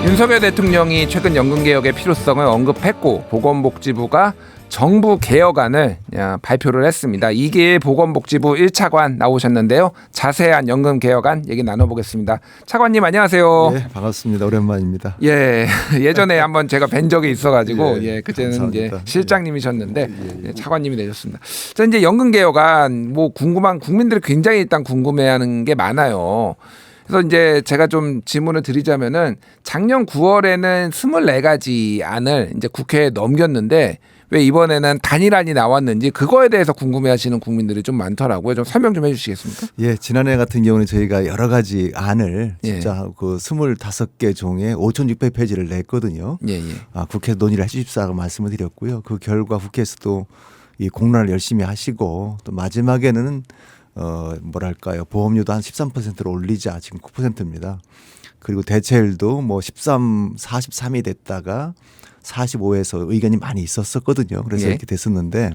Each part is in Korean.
윤석열 대통령이 최근 연금개혁의 필요성을 언급했고 보건복지부가 정부 개혁안을 발표를 했습니다. 이기일 보건복지부 1차관 나오셨는데요. 자세한 연금개혁안 얘기 나눠보겠습니다. 차관님 안녕하세요. 네, 반갑습니다. 오랜만입니다. 예, 예전에 한번 제가 뵌 적이 있어가지고 그때는 감사합니다. 이제 실장님이셨는데 차관님이 되셨습니다. 자, 이제 연금개혁안 뭐 궁금한 국민들이 굉장히 일단 궁금해하는 게 많아요. 그래서 이제 제가 좀 질문을 드리자면은 작년 9월에는 24가지 안을 이제 국회에 넘겼는데 왜 이번에는 단일안이 나왔는지 그거에 대해서 궁금해하시는 국민들이 좀 많더라고요. 좀 설명 좀 해주시겠습니까? 예, 지난해 같은 경우는 저희가 여러 가지 안을 진짜 그 25개 종에 5,600페이지를 냈거든요. 국회 논의를 해주십사고 말씀을 드렸고요. 그 결과 국회에서도 이 공론을 열심히 하시고 또 마지막에는 뭐랄까요, 보험료도 한 13%로 올리자 지금 9%입니다. 그리고 대체율도 뭐 43이 됐다가 45에서 의견이 많이 있었었거든요. 그래서 이렇게 됐었는데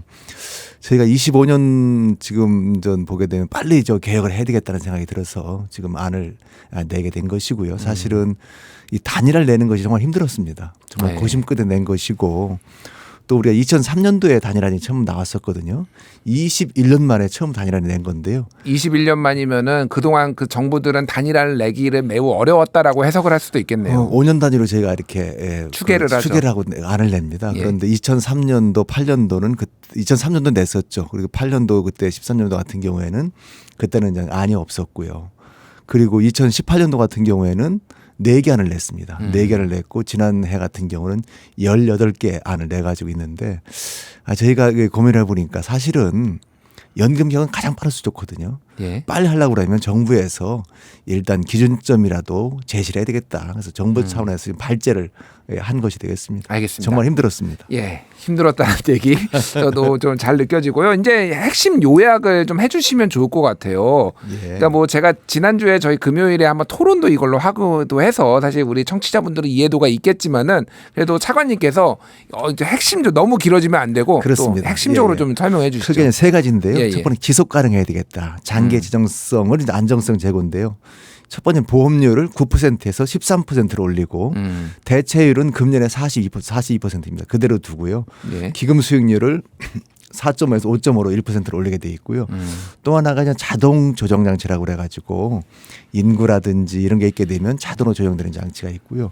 저희가 25년 지금 전 보게 되면 빨리 저 개혁을 해야 되겠다는 생각이 들어서 지금 안을 내게 된 것이고요. 사실은 이 단일화를 내는 것이 정말 힘들었습니다. 정말 고심 끝에 낸 것이고 또 우리가 2003년도에 단일안이 처음 나왔었거든요. 21년 만에 처음 단일안을 낸 건데요. 21년 만이면은 그동안 그 정부들은 단일화를 내기를 매우 어려웠다라고 해석을 할 수도 있겠네요. 5년 단위로 저희가 이렇게 추계를 하고 안을 냅니다. 그런데 2003년도, 8년도는 2003년도 냈었죠. 그리고 8년도 그때 13년도 같은 경우에는 그때는 이제 안이 없었고요. 그리고 2018년도 같은 경우에는 4개 안을 냈습니다. 4개를 냈고 지난해 같은 경우는 18개 안을 내가지고 있는데 저희가 고민을 해보니까 사실은 연금 개혁은 가장 빠를 수 좋거든요. 빨리 하려고 그러면 정부에서 일단 기준점이라도 제시를 해야 되겠다. 그래서 정부 차원에서 지금 발제를 한 것이 되겠습니다. 알겠습니다. 정말 힘들었습니다. 예, 힘들었다는 얘기 저도 좀 잘 느껴지고요. 이제 핵심 요약을 좀 해주시면 좋을 것 같아요. 그러니까 뭐 제가 지난주에 저희 금요일에 한번 토론도 이걸로 하고도 해서 사실 우리 청취자분들은 이해도가 있겠지만은 그래도 차관님께서 이제 핵심 좀 너무 길어지면 안 되고 그렇습니다. 또 핵심적으로 좀 설명해 주시죠. 크게 3가지인데요. 첫 번째 지속 가능해야 되겠다. 장기 지정성을 이제 안정성 제고인데요. 첫 번째는 보험료를 9%에서 13%로 올리고 대체율은 금년에 42%입니다. 그대로 두고요. 기금 수익률을 4.5에서 5.5로 1%로 올리게 돼 있고요. 또 하나가 그냥 자동 조정 장치라고 그래가지고 인구라든지 이런 게 있게 되면 자동으로 조정되는 장치가 있고요.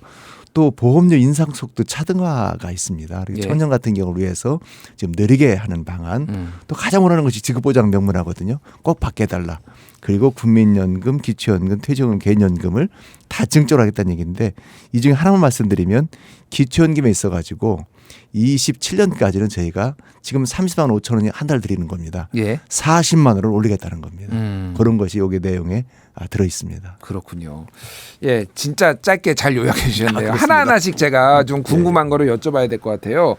또 보험료 인상 속도 차등화가 있습니다. 청년 같은 경우를 위해서 지금 느리게 하는 방안. 또 가장 원하는 것이 지급보장 명문화거든요. 꼭 받게 해달라. 그리고 국민연금, 기초연금, 퇴직연금, 개인연금을 다 증적으로 하겠다는 얘기인데 이 중에 하나만 말씀드리면 기초연금에 있어가지고 27년까지는 저희가 지금 30만 5천 원이 한 달 드리는 겁니다. 40만 원을 올리겠다는 겁니다. 그런 것이 여기 내용에 들어 있습니다. 그렇군요. 예, 진짜 짧게 잘 요약해 주셨네요. 하나하나씩 제가 좀 궁금한 거를 여쭤봐야 될 것 같아요.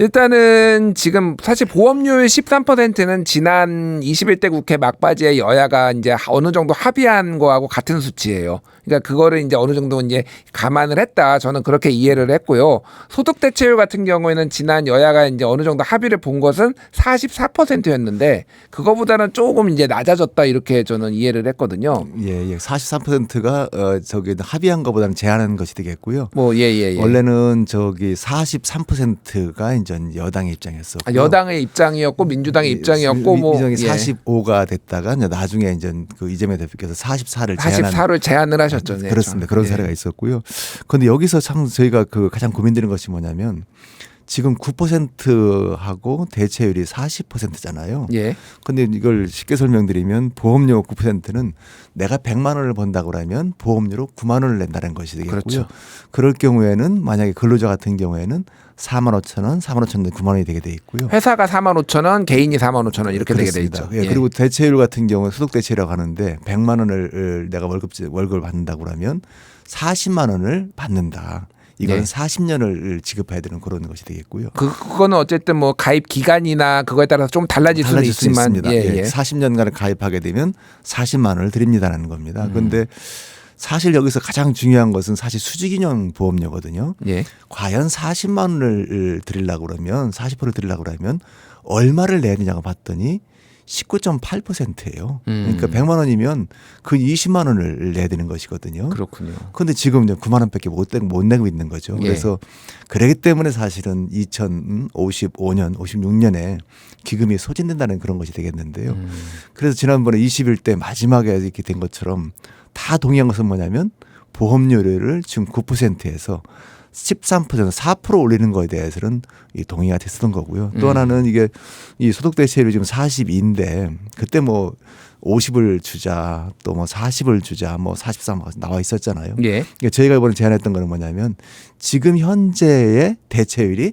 일단은 지금 사실 보험료의 13%는 지난 21대 국회 막바지에 여야가 이제 어느 정도 합의한 거하고 같은 수치예요. 그러니까 그거를 이제 어느 정도 이제 감안을 했다. 저는 그렇게 이해를 했고요. 소득 대체율 같은 경우에는 지난 여야가 이제 어느 정도 합의를 본 것은 44%였는데 그거보다는 조금 이제 낮아졌다 이렇게 저는 이해를 했거든요. 43%가 저기 합의한 것보다는 제한한 것이 되겠고요. 원래는 저기 43%가 이제 여당의 입장이었었고 여당의 입장이었고 민주당의 입장이었고 민주당이 45가 됐다가 나중에 이제 그 이재명 대표께서 44를 제안을 하셨죠. 그렇습니다. 그런 사례가 있었고요. 그런데 여기서 참 저희가 그 가장 고민되는 것이 뭐냐면 지금 9%하고 대체율이 40%잖아요. 그런데 이걸 쉽게 설명드리면 보험료 9%는 내가 100만 원을 번다고 하면 보험료로 9만 원을 낸다는 것이 되겠고요. 그럴 경우에는 만약에 근로자 같은 경우에는 4만 5천 원, 4만 5천 원, 9만 원이 되게 돼 있고요. 회사가 4만 5천 원, 개인이 4만 5천 원 이렇게 그렇습니다. 되게 돼 있죠. 그리고 대체율 같은 경우는 소득 대체율이라고 하는데 100만 원을 내가 월급을 받는다고 하면 40만 원을 받는다. 이건 40년을 지급해야 되는 그런 것이 되겠고요. 그거는 어쨌든 뭐 가입 기간이나 그거에 따라서 좀 달라질 수는 있지만 40년간을 가입하게 되면 40만 원을 드립니다라는 겁니다. 그런데 사실 여기서 가장 중요한 것은 사실 수직인형 보험료거든요. 과연 40만 원을 드리려고 그러면 40% 드리려고 그러면 얼마를 내야 되냐고 봤더니 19.8%예요. 그러니까 100만 원이면 그 20만 원을 내야 되는 것이거든요. 그렇군요. 그런데 지금 이제 9만 원밖에 못 내고 있는 거죠. 예. 그래서 그러기 때문에 사실은 2055년, 56년에 기금이 소진된다는 그런 것이 되겠는데요. 그래서 지난번에 21대 마지막에 이렇게 된 것처럼 다 동의한 것은 뭐냐면 보험료를 지금 9%에서 13% 4% 올리는 거에 대해서는 이 동의가 됐었던 거고요. 또 하나는 이게 이 소득 대체율이 지금 42인데 그때 뭐 50을 주자 또 뭐 40을 주자 뭐 43 나와 있었잖아요. 예. 그러니까 저희가 이번에 제안했던 거는 뭐냐면 지금 현재의 대체율이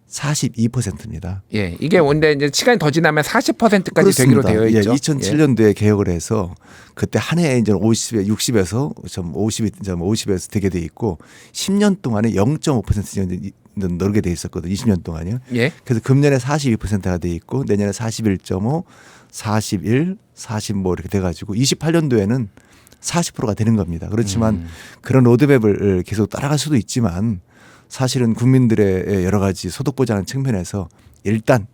42%입니다. 예. 이게 원래 이제 시간이 더 지나면 40%까지 되기로 되어 있죠. 2007년도에 개혁을 해서 그때 한 해에 이제 60에서 50에서 되게 돼 있고 10년 동안에 0.5% 늘게 돼 있었거든요. 20년 동안요. 예. 그래서 금년에 42%가 돼 있고 내년에 41.5, 41, 40 뭐 이렇게 돼 가지고 28년도에는 40%가 되는 겁니다. 그렇지만 그런 로드맵을 계속 따라갈 수도 있지만 사실은 국민들의 여러 가지 소득 보장하는 측면에서 일단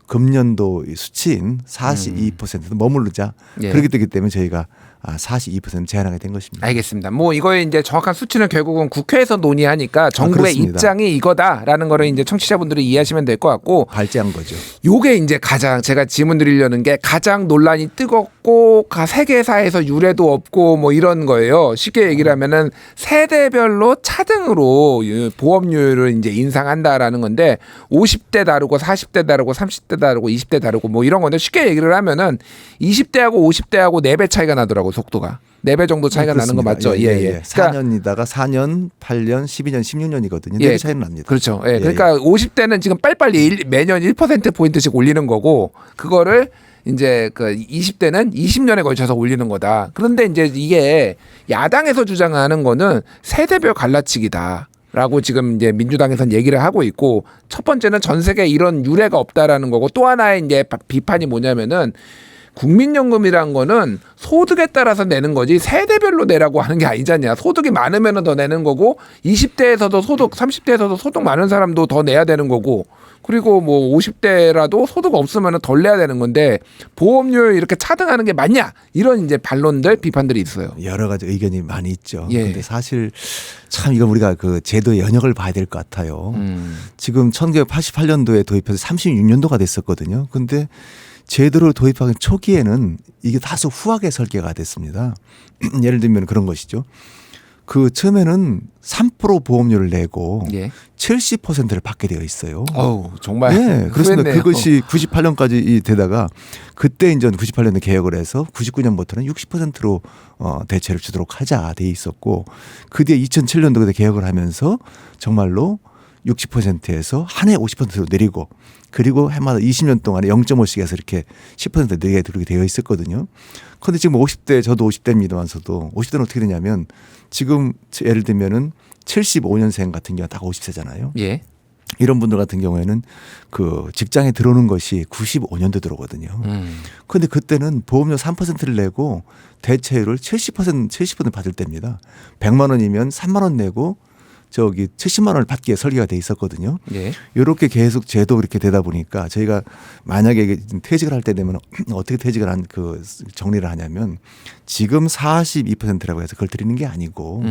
금년도 수치인 42%는 머무르자. 예. 그렇게 되기 때문에 저희가 42% 제한하게 된 것입니다. 알겠습니다. 뭐 이거의 이제 정확한 수치는 결국은 국회에서 논의하니까 정부의 그렇습니다. 입장이 이거다라는 거를 이제 청취자분들이 이해하시면 될 것 같고, 발제한 거죠. 요게 이제 가장 제가 질문 드리려는 게 가장 논란이 뜨겁고 세계사에서 유례도 없고 뭐 이런 거예요. 쉽게 얘기를 하면은 세대별로 차등으로 보험료를 이제 인상한다라는 건데 50대 다르고 40대 다르고 30대 다르고 20대 다르고 뭐 이런 건데 쉽게 얘기를 하면은 20대하고 50대하고 4배 차이가 나더라고. 속도가 4배 정도 차이가 나는 거 맞죠? 예. 4년이다가 4년, 8년, 12년, 16년이거든요. 4배 차이는 납니다. 그렇죠. 예. 그러니까 50대는 지금 빨리빨리 매년 1%포인트씩 올리는 거고 그거를 이제 그 20대는 20년에 걸쳐서 올리는 거다. 그런데 이제 이게 야당에서 주장하는 거는 세대별 갈라치기다. 라고 지금 이제 민주당에서는 얘기를 하고 있고 첫 번째는 전 세계에 이런 유례가 없다라는 거고 또 하나의 이제 비판이 뭐냐면은 국민연금이란 거는 소득에 따라서 내는 거지 세대별로 내라고 하는 게 아니잖냐. 소득이 많으면 더 내는 거고 20대에서도 소득 30대에서도 소득 많은 사람도 더 내야 되는 거고 그리고 뭐 50대라도 소득 없으면 덜 내야 되는 건데 보험료를 이렇게 차등하는 게 맞냐 이런 이제 반론들 비판들이 있어요. 여러 가지 의견이 많이 있죠. 예. 근데 사실 참 이건 우리가 그 제도의 연역을 봐야 될 것 같아요. 지금 1988년도에 도입해서 36년도가 됐었거든요. 근데 제도를 도입하기 초기에는 이게 다소 후하게 설계가 됐습니다. 예를 들면 그런 것이죠. 그 처음에는 3% 보험료를 내고 예. 70%를 받게 되어 있어요. 어우 정말. 네, 그렇습니다. 후회했네요. 그것이 98년까지 되다가 그때 이제 98년에 개혁을 해서 99년부터는 60%로 대체를 주도록 하자 돼 있었고 그 뒤에 2007년도에 개혁을 하면서 정말로 60%에서 한 해 50%로 내리고 그리고 해마다 20년 동안에 0.5씩 해서 이렇게 10% 내게 들게 되어 있었거든요. 그런데 지금 50대 저도 50대입니다만서도 50대는 어떻게 되냐면 지금 예를 들면은 75년생 같은 경우 다 50세잖아요. 예. 이런 분들 같은 경우에는 그 직장에 들어오는 것이 95년도 들어오거든요. 그런데 그때는 보험료 3%를 내고 대체율을 70% 받을 때입니다. 100만 원이면 3만 원 내고 저기 70만 원을 받기에 설계가 돼 있었거든요. 예. 이렇게 계속 제도 그렇게 되다 보니까 저희가 만약에 퇴직을 할 때 되면 어떻게 퇴직을 한 그 정리를 하냐면 지금 42%라고 해서 그걸 드리는 게 아니고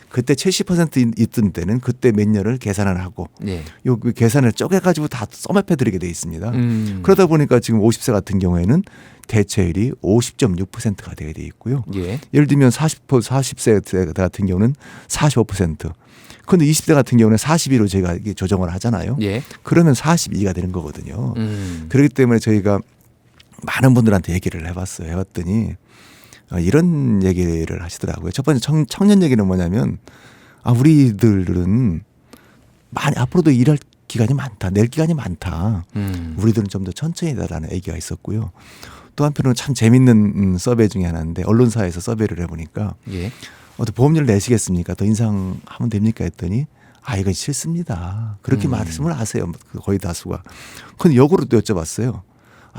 그때 70% 있던 때는 그때 몇 년을 계산을 하고 예. 요 계산을 쪼개가지고 다 써맵해 드리게 돼 있습니다. 그러다 보니까 지금 50세 같은 경우에는 대체율이 50.6%가 되게 돼 있고요. 예. 예를 들면 40세 같은 경우는 45%. 그런데 20대 같은 경우는 42로 저희가 이게 조정을 하잖아요. 예. 그러면 42가 되는 거거든요. 그렇기 때문에 저희가 많은 분들한테 얘기를 해봤어요. 해봤더니 이런 얘기를 하시더라고요. 첫 번째 청년 얘기는 뭐냐면 우리들은 많이 앞으로도 일할 기간이 많다. 낼 기간이 많다. 우리들은 좀 더 천천히 해달라는 얘기가 있었고요. 또 한편으로는 참 재밌는 서베이 중에 하나인데 언론사에서 서베이를 해보니까 예. 보험료를 내시겠습니까? 더 인상하면 됩니까? 했더니 이건 싫습니다. 그렇게 말씀을 하세요. 거의 다수가. 그런데 역으로 또 여쭤봤어요.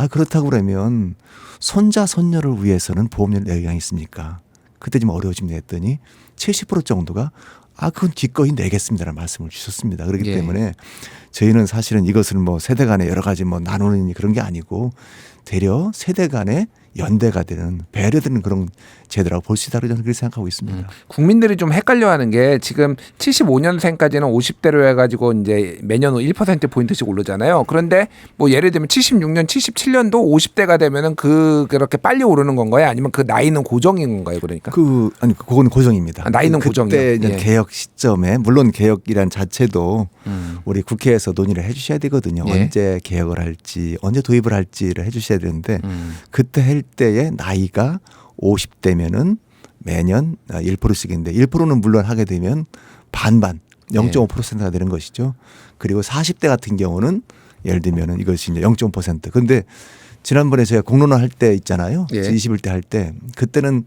그렇다고 그러면 손자 손녀를 위해서는 보험료를 내야 있습니까? 그때 좀 어려워집니다 했더니 70% 정도가 그건 기꺼이 내겠습니다라는 말씀을 주셨습니다. 그렇기 예. 때문에 저희는 사실은 이것을 뭐 세대 간에 여러 가지 뭐 나누는 그런 게 아니고 되려 세대 간에 연대가 되는 배려되는 그런 제도라고 볼 수 있다고 저는 그렇게 생각하고 있습니다. 국민들이 좀 헷갈려하는 게 지금 75년생까지는 50대로 해가지고 이제 매년 1%포인트씩 오르잖아요. 그런데 뭐 예를 들면 76년, 77년도 50대가 되면은 그렇게 빨리 오르는 건가요? 아니면 그 나이는 고정인 건가요? 그러니까 그건 고정입니다. 나이는 그때 고정이요. 이제 예. 개혁 시점에 물론 개혁이란 자체도 우리 국회에서 논의를 해주셔야 되거든요. 예. 언제 개혁을 할지, 언제 도입을 할지를 해주셔야 되는데 그때 할 때의 나이가 50대면은 매년 1%씩인데 1%는 물론 하게 되면 반반 0.5%가 되는 것이죠. 그리고 40대 같은 경우는 예를 들면은 이것이 이제 0.5%. 근데 지난번에 제가 공론화 할 때 있잖아요. 예. 21대 할 때 그때는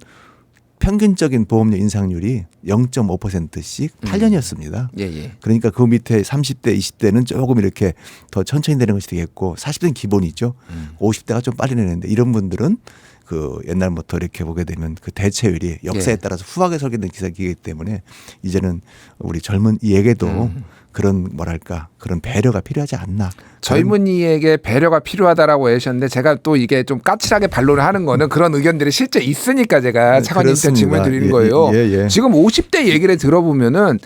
평균적인 보험료 인상률이 0.5%씩 8년이었습니다. 예. 그러니까 그 밑에 30대, 20대는 조금 이렇게 더 천천히 되는 것이 되겠고 40대는 기본이죠. 50대가 좀 빨리 내는데 이런 분들은 그 옛날부터 이렇게 보게 되면 그 대체율이 역사에 예. 따라서 후하게 설계된 기사이기 때문에 이제는 우리 젊은 이에게도 그런 뭐랄까 그런 배려가 필요하지 않나. 젊은이에게 배려가 필요하다라고 하셨는데 제가 또 이게 좀 까칠하게 반론을 하는 거는 그런 의견들이 실제 있으니까 제가 차관님한테 질문 드리는 거예요. 예. 지금 50대 얘기를 들어보면은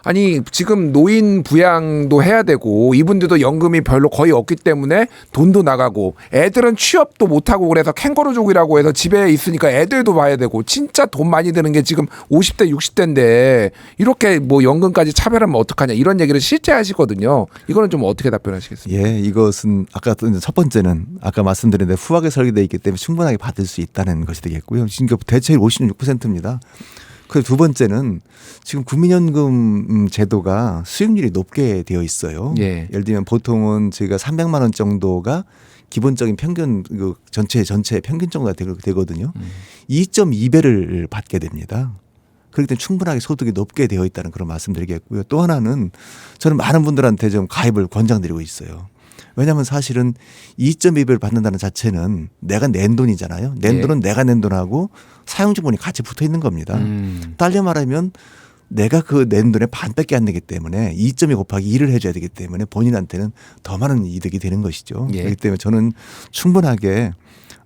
아니 지금 노인 부양도 해야 되고 이분들도 연금이 별로 거의 없기 때문에 돈도 나가고 애들은 취업도 못하고 그래서 캥거루족이라고 해서 집에 있으니까 애들도 봐야 되고 진짜 돈 많이 드는 게 지금 50대 60대인데 이렇게 뭐 연금까지 차별하면 어떡하냐 이런 얘기를 실제 하시거든요. 이거는 좀 어떻게 답변하시겠습니까? 예, 이것은 아까 첫 번째는 아까 말씀드린 대로 후하게 설계되어 있기 때문에 충분하게 받을 수 있다는 것이 되겠고요. 지금 대체율 56%입니다. 그리고 두 번째는 지금 국민연금 제도가 수익률이 높게 되어 있어요. 예. 예를 들면 보통은 저희가 300만 원 정도가 기본적인 평균 그 전체 평균 정도가 되거든요. 2.2배를 받게 됩니다. 그렇기 때문에 충분하게 소득이 높게 되어 있다는 그런 말씀드리겠고요. 또 하나는 저는 많은 분들한테 좀 가입을 권장드리고 있어요. 왜냐하면 사실은 2.2배를 받는다는 자체는 내가 낸 돈이잖아요. 낸 예. 돈은 내가 낸 돈하고 사용주분이 같이 붙어 있는 겁니다. 딸려 말하면 내가 그 낸 돈의 반밖에 안 되기 때문에 2.2 곱하기 2를 해줘야 되기 때문에 본인한테는 더 많은 이득이 되는 것이죠. 예. 그렇기 때문에 저는 충분하게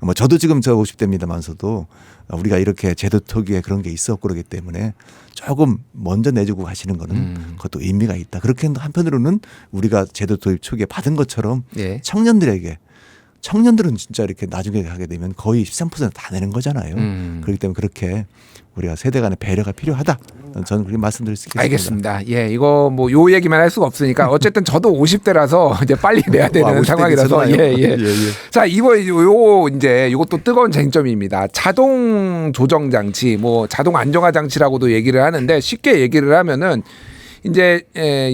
뭐 저도 지금 저 50대입니다만서도 우리가 이렇게 제도 특유의 그런 게 있었고 그러기 때문에 조금 먼저 내주고 가시는 거는 그것도 의미가 있다. 그렇게 한편으로는 우리가 제도 도입 초기에 받은 것처럼 예. 청년들은 진짜 이렇게 나중에 하게 되면 거의 13%다 내는 거잖아요. 그렇기 때문에 그렇게 우리가 세대 간의 배려가 필요하다. 저는 그렇게 말씀드릴 수 있겠습니다. 알겠습니다. 예, 이거 뭐 요 얘기만 할 수가 없으니까 어쨌든 저도 50대라서 이제 빨리 내야 되는 50대 상황이라서 괜찮아요. 예. 자, 이것도 뜨거운 쟁점입니다. 자동 조정 장치, 뭐 자동 안정화 장치라고도 얘기를 하는데 쉽게 얘기를 하면은 이제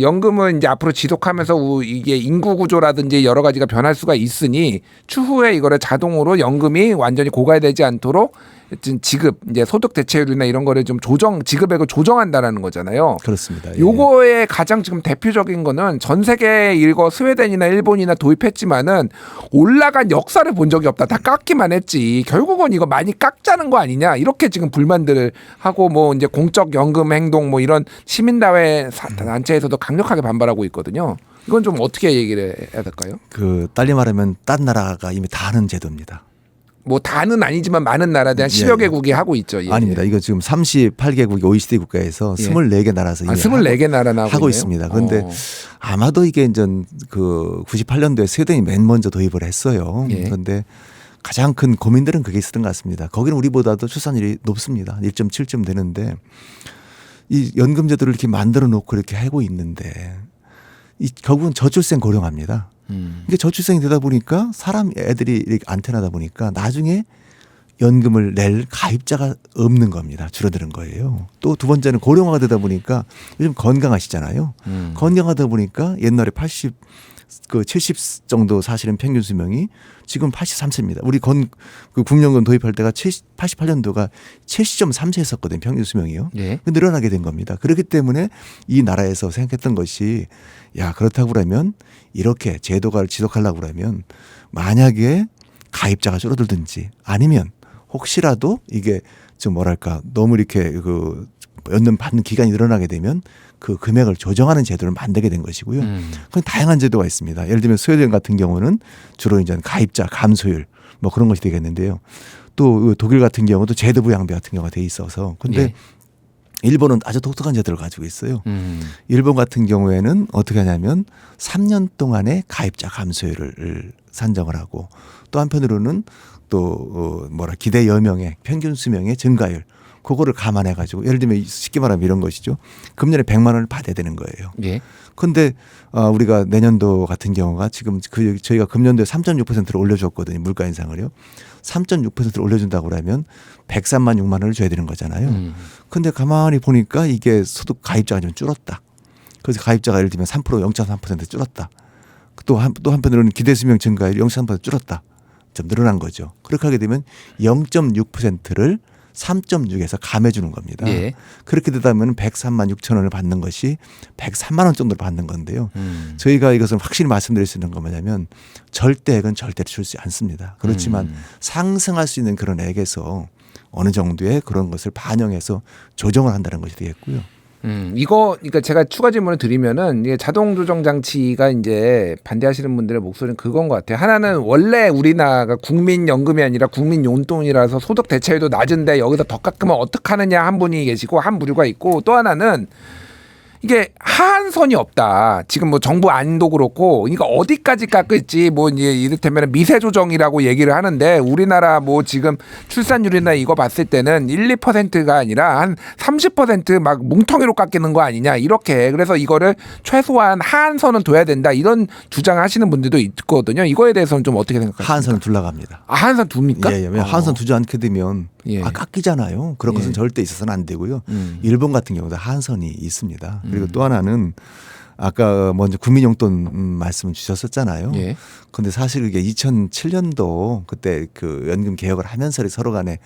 연금은 이제 앞으로 지속하면서 이게 인구 구조라든지 여러 가지가 변할 수가 있으니 추후에 이거를 자동으로 연금이 완전히 고갈되지 않도록 지급 이제 소득 대체율이나 이런 거를 좀 지급액을 조정한다라는 거잖아요. 그렇습니다. 예. 요거의 가장 지금 대표적인 거는 전 세계 이거 스웨덴이나 일본이나 도입했지만은 올라간 역사를 본 적이 없다. 다 깎기만 했지. 결국은 이거 많이 깎자는 거 아니냐. 이렇게 지금 불만들을 하고 뭐 이제 공적 연금 행동 뭐 이런 시민다회 단체에서도 강력하게 반발하고 있거든요. 이건 좀 어떻게 얘기를 해야 될까요? 그 딸리 말하면 딴 나라가 이미 다 하는 제도입니다. 뭐 다는 아니지만 많은 나라들 한 10여 개국이 하고 있죠. 예. 아닙니다. 이거 지금 38개국이 OECD 국가에서 예. 24개 나라에서 이미 24개 나라나 하고 있습니다. 그런데 아마도 이게 이제 그 98년도에 스웨덴이 맨 먼저 도입을 했어요. 예. 그런데 가장 큰 고민들은 그게 있었던 것 같습니다. 거기는 우리보다도 출산율이 높습니다. 1.7점 되는데 이 연금 제도를 이렇게 만들어 놓고 이렇게 하고 있는데 결국은 저출생 고령화입니다. 이게 저출생이 되다 보니까 애들이 이렇게 안 태어나다 보니까 나중에 연금을 낼 가입자가 없는 겁니다. 줄어드는 거예요. 또 두 번째는 고령화가 되다 보니까 요즘 건강하시잖아요. 건강하다 보니까 옛날에 70 정도 사실은 평균 수명이 지금 83세입니다. 우리 그 국민연금 도입할 때가 88년도가 70.3세였었거든요. 평균 수명이요. 예. 늘어나게 된 겁니다. 그렇기 때문에 이 나라에서 생각했던 것이 야 그렇다고 그러면 이렇게 제도가 지속하려고 그러면 만약에 가입자가 줄어들든지 아니면 혹시라도 이게 좀 뭐랄까 너무 이렇게 그 연금 받는 기간이 늘어나게 되면 그 금액을 조정하는 제도를 만들게 된 것이고요. 그건 다양한 제도가 있습니다. 예를 들면 스웨덴 같은 경우는 주로 이제 가입자 감소율 뭐 그런 것이 되겠는데요. 또 독일 같은 경우도 제도 부양비 같은 경우가 돼 있어서 근데 예. 일본은 아주 독특한 제도를 가지고 있어요. 일본 같은 경우에는 어떻게 하냐면 3년 동안의 가입자 감소율을 산정을 하고 또 한편으로는 또 기대 여명의 평균 수명의 증가율 그거를 감안해 가지고 예를 들면 쉽게 말하면 이런 것이죠. 금년에 100만 원을 받아야 되는 거예요. 예. 그런데 우리가 내년도 같은 경우가 지금 저희가 금년도에 3.6%를 올려줬거든요. 물가 인상을요. 3.6%를 올려준다고 그러면 103만 6만 원을 줘야 되는 거잖아요. 그런데 가만히 보니까 이게 소득 가입자가 좀 줄었다. 그래서 가입자가 예를 들면 3% 0.3% 줄었다. 또 한편으로는 기대 수명 증가율 0.3% 줄었다. 좀 늘어난 거죠. 그렇게 하게 되면 0.6%를 3.6에서 감해 주는 겁니다. 예. 그렇게 되다 보면 103만 6천 원을 받는 것이 103만 원 정도를 받는 건데요. 저희가 이것을 확실히 말씀드릴 수 있는 건 뭐냐면 절대액은 절대로 줄지 않습니다. 그렇지만 상승할 수 있는 그런 액에서 어느 정도의 그런 것을 반영해서 조정을 한다는 것이 되겠고요. 그러니까 제가 추가 질문을 드리면은 이게 자동 조정 장치가 이제 반대하시는 분들의 목소리는 그건 것 같아요. 하나는 원래 우리나라가 국민연금이 아니라 국민용돈이라서 소득 대체율도 낮은데 여기서 더 깎으면 어떡하느냐 한 분이 계시고 한 부류가 있고 또 하나는 이게 하한선이 없다. 지금 뭐 정부 안도 그렇고, 그러니까 어디까지 깎을지 뭐 이제 이를테면 미세 조정이라고 얘기를 하는데 우리나라 뭐 지금 출산율이나 이거 봤을 때는 1, 2%가 아니라 한 30%막 뭉텅이로 깎이는 거 아니냐 이렇게. 그래서 이거를 최소한 하한선은 둬야 된다 이런 주장하시는 분들도 있거든요. 이거에 대해서는 좀 어떻게 생각하십니까? 하한선을 둘러갑니다. 아, 하한선 둡니까? 예, 예. 하한선 두지 않게 되면 예. 깎이잖아요. 그런 것은 예. 절대 있어서는 안 되고요. 일본 같은 경우도 하한선이 있습니다. 그리고 또 하나는 아까 먼저 국민용돈 말씀 주셨었잖아요. 예. 근데 사실 이게 2007년도 그때 그 연금 개혁을 하면서 서로 간에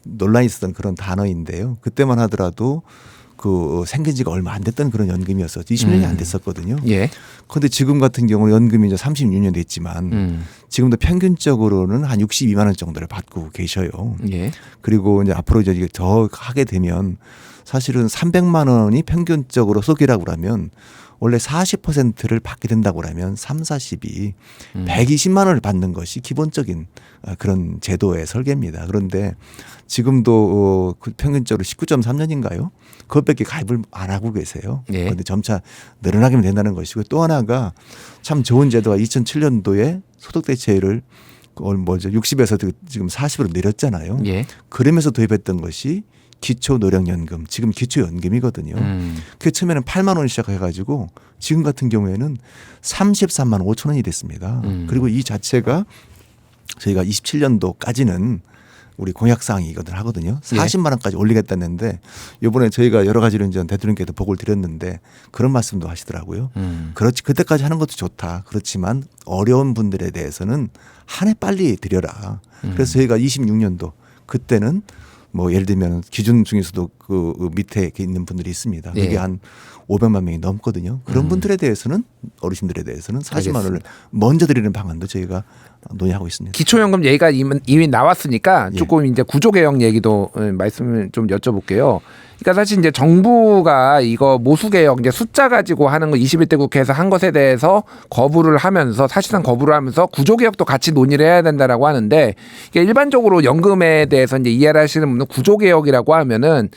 논란이 있었던 그런 단어인데요. 그때만 하더라도 그 생긴 지가 얼마 안 됐던 그런 연금이었어요. 20년이 안 됐었거든요. 예. 그런데 지금 같은 경우는 연금이 이제 36년 됐지만 지금도 평균적으로는 한 62만 원 정도를 받고 계셔요. 예. 그리고 이제 앞으로 이제 더 하게 되면 사실은 300만 원이 평균적으로 소득이라고 그러면 원래 40%를 받게 된다고 그러면 3, 40이 120만 원을 받는 것이 기본적인 그런 제도의 설계입니다. 그런데 지금도 평균적으로 19.3년인가요? 그것밖에 가입을 안 하고 계세요. 예. 그런데 점차 늘어나게 된다는 것이고 또 하나가 참 좋은 제도가 2007년도에 소득 대체율을 60에서 지금 40으로 내렸잖아요. 예. 그러면서 도입했던 것이 기초노령연금, 지금 기초연금이거든요. 그 처음에는 8만 원 시작해가지고 지금 같은 경우에는 33만 5천 원이 됐습니다. 그리고 이 자체가 저희가 27년도까지는 우리 공약사항이거든 하거든요. 40만 원까지 올리겠다는데 이번에 저희가 여러 가지로 이제 대통령께도 보고를 드렸는데 그런 말씀도 하시더라고요. 그렇지 그때까지 하는 것도 좋다. 그렇지만 어려운 분들에 대해서는 한 해 빨리 드려라. 그래서 저희가 26년도 그때는 뭐 예를 들면 기준 중에서도 그 밑에 있는 분들이 있습니다. 그게 예. 한 500만 명이 넘거든요. 그런 분들에 대해서는 어르신들에 대해서는 40만 원을 알겠습니다. 먼저 드리는 방안도 저희가 논의하고 있습니다. 기초연금 얘기가 이미 나왔으니까 예. 조금 이제 구조개혁 얘기도 말씀을 좀 여쭤볼게요. 그러니까 사실 이제 정부가 이거 모수개혁 이제 숫자 가지고 하는 거 21대 국회에서 한 것에 대해서 거부를 하면서 사실상 거부를 하면서 구조개혁도 같이 논의를 해야 된다라고 하는데 이게 일반적으로 연금에 대해서 이제 이해를 하시는 분은 구조개혁이라고 하면은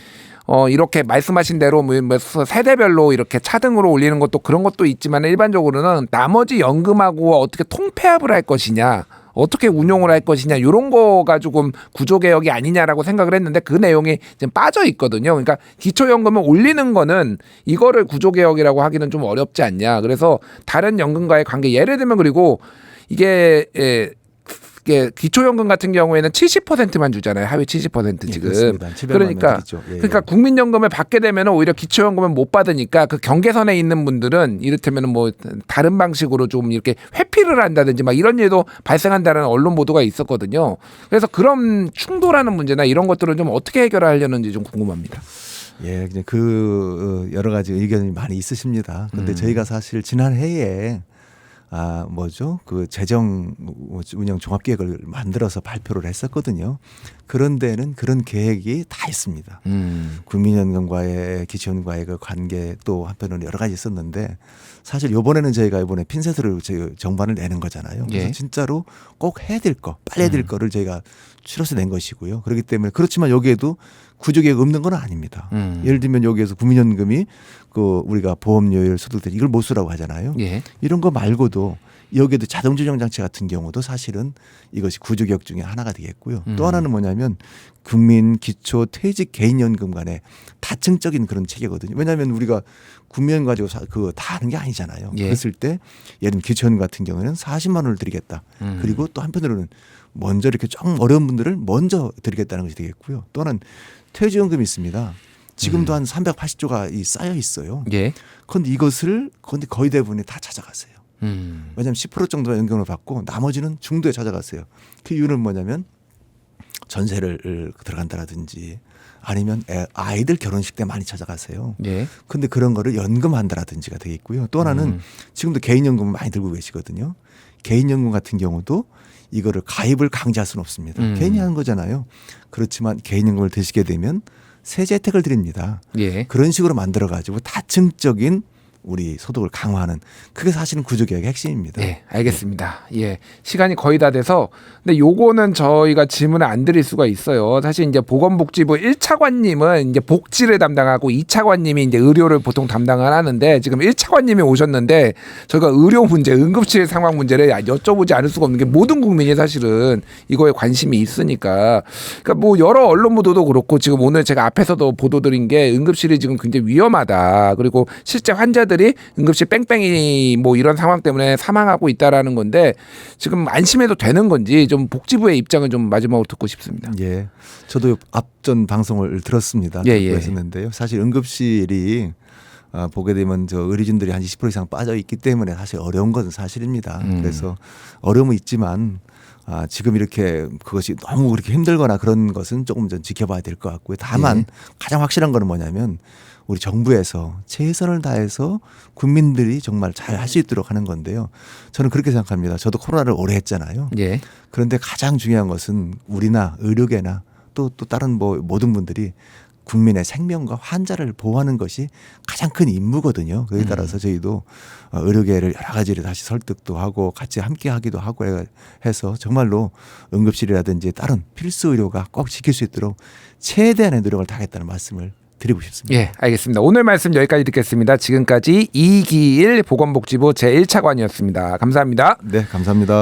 이렇게 말씀하신 대로 뭐 세대별로 이렇게 차등으로 올리는 것도 그런 것도 있지만 일반적으로는 나머지 연금하고 어떻게 통폐합을 할 것이냐 어떻게 운용을 할 것이냐 이런 거가 조금 구조개혁이 아니냐라고 생각을 했는데 그 내용이 지금 빠져 있거든요. 그러니까 기초연금을 올리는 거는 이거를 구조개혁이라고 하기는 좀 어렵지 않냐. 그래서 다른 연금과의 관계 예를 들면 그리고 이게 기초연금 같은 경우에는 70%만 주잖아요. 하위 70% 지금. 예, 그러니까 그러니까 국민연금을 받게 되면 오히려 기초연금을 못 받으니까 그 경계선에 있는 분들은 이를테면 뭐 다른 방식으로 좀 이렇게 회피를 한다든지 막 이런 일도 발생한다는 언론 보도가 있었거든요. 그래서 그런 충돌하는 문제나 이런 것들을 좀 어떻게 해결하려는지 좀 궁금합니다. 예, 그냥 그 여러 가지 의견이 많이 있으십니다. 그런데 저희가 사실 지난 해에 그 재정 운영 종합계획을 만들어서 발표를 했었거든요. 그런 데는 그런 계획이 다 있습니다. 국민연금과의 기초연금과의 그 관계 또 한편으로는 여러 가지 있었는데 사실 이번에는 저희가 이번에 핀셋으로 정반을 내는 거잖아요. 그래서 예. 진짜로 꼭 해야 될 거, 빨리 해야 될 거를 저희가 추려서 낸 것이고요. 그렇기 때문에 그렇지만 여기에도 구조계획 없는 건 아닙니다. 예를 들면 여기에서 국민연금이 그 우리가 보험료율 소득세 이걸 못 쓰라고 하잖아요. 예. 이런 거 말고도 여기에도 자동조정장치 같은 경우도 사실은 이것이 구조개혁 중에 하나가 되겠고요. 또 하나는 뭐냐면 국민 기초 퇴직 개인연금 간의 다층적인 그런 체계거든요. 왜냐하면 우리가 국민 가지고 그거 다 하는 게 아니잖아요. 예. 그랬을 때 예를 들면 기초연금 같은 경우에는 40만 원을 드리겠다. 그리고 또 한편으로는 먼저 이렇게 좀 어려운 분들을 먼저 드리겠다는 것이 되겠고요. 또 하나는 퇴직연금이 있습니다. 지금도 한 380조가 쌓여 있어요. 예. 그런데 이것을 거의 대부분이 다 찾아갔어요. 왜냐하면 10% 정도 연금을 받고 나머지는 중도에 찾아갔어요. 그 이유는 뭐냐면 전세를 들어간다라든지 아니면 아이들 결혼식 때 많이 찾아가세요. 예. 근데 그런 거를 연금한다라든지가 되겠고요. 또 하나는 지금도 개인연금을 많이 들고 계시거든요. 개인연금 같은 경우도 이거를 가입을 강제할 수는 없습니다. 개인이 하는 거잖아요. 그렇지만 개인연금을 드시게 되면 세제 혜택을 드립니다. 예. 그런 식으로 만들어 가지고 다층적인 우리 소득을 강화하는 그게 사실은 구조개혁의 핵심입니다. 예, 알겠습니다. 예, 시간이 거의 다 돼서 근데 요거는 저희가 질문을 안 드릴 수가 있어요. 사실 이제 보건복지부 1차관님은 이제 복지를 담당하고 2차관님이 이제 의료를 보통 담당을 하는데 지금 1차관님이 오셨는데 저희가 의료 문제, 응급실 상황 문제를 여쭤보지 않을 수가 없는 게 모든 국민이 사실은 이거에 관심이 있으니까 그러니까 뭐 여러 언론 보도도 그렇고 지금 오늘 제가 앞에서도 보도드린 게 응급실이 지금 굉장히 위험하다. 그리고 실제 환자들이 응급실 뺑뺑이 뭐 이런 상황 때문에 사망하고 있다라는 건데 지금 안심해도 되는 건지 좀 복지부의 입장을 좀 마지막으로 듣고 싶습니다. 예, 저도 앞전 방송을 들었습니다. 예, 듣고 예. 했었는데요. 사실 응급실이 보게 되면 저 의료진들이 한 20% 이상 빠져 있기 때문에 사실 어려운 것은 사실입니다. 그래서 어려움은 있지만 지금 이렇게 그것이 너무 그렇게 힘들거나 그런 것은 조금 좀 지켜봐야 될 것 같고요. 다만 예. 가장 확실한 거는 뭐냐면 우리 정부에서 최선을 다해서 국민들이 정말 잘 할 수 있도록 하는 건데요. 저는 그렇게 생각합니다. 저도 코로나를 오래 했잖아요. 예. 그런데 가장 중요한 것은 우리나 의료계나 또 다른 뭐 모든 분들이 국민의 생명과 환자를 보호하는 것이 가장 큰 임무거든요. 그에 따라서 저희도 의료계를 여러 가지를 다시 설득도 하고 같이 함께 하기도 하고 해서 정말로 응급실이라든지 다른 필수 의료가 꼭 지킬 수 있도록 최대한의 노력을 다하겠다는 말씀을 드리고 싶습니다. 예, 알겠습니다. 오늘 말씀 여기까지 듣겠습니다. 지금까지 이기일 보건복지부 제1차관이었습니다. 감사합니다. 네, 감사합니다.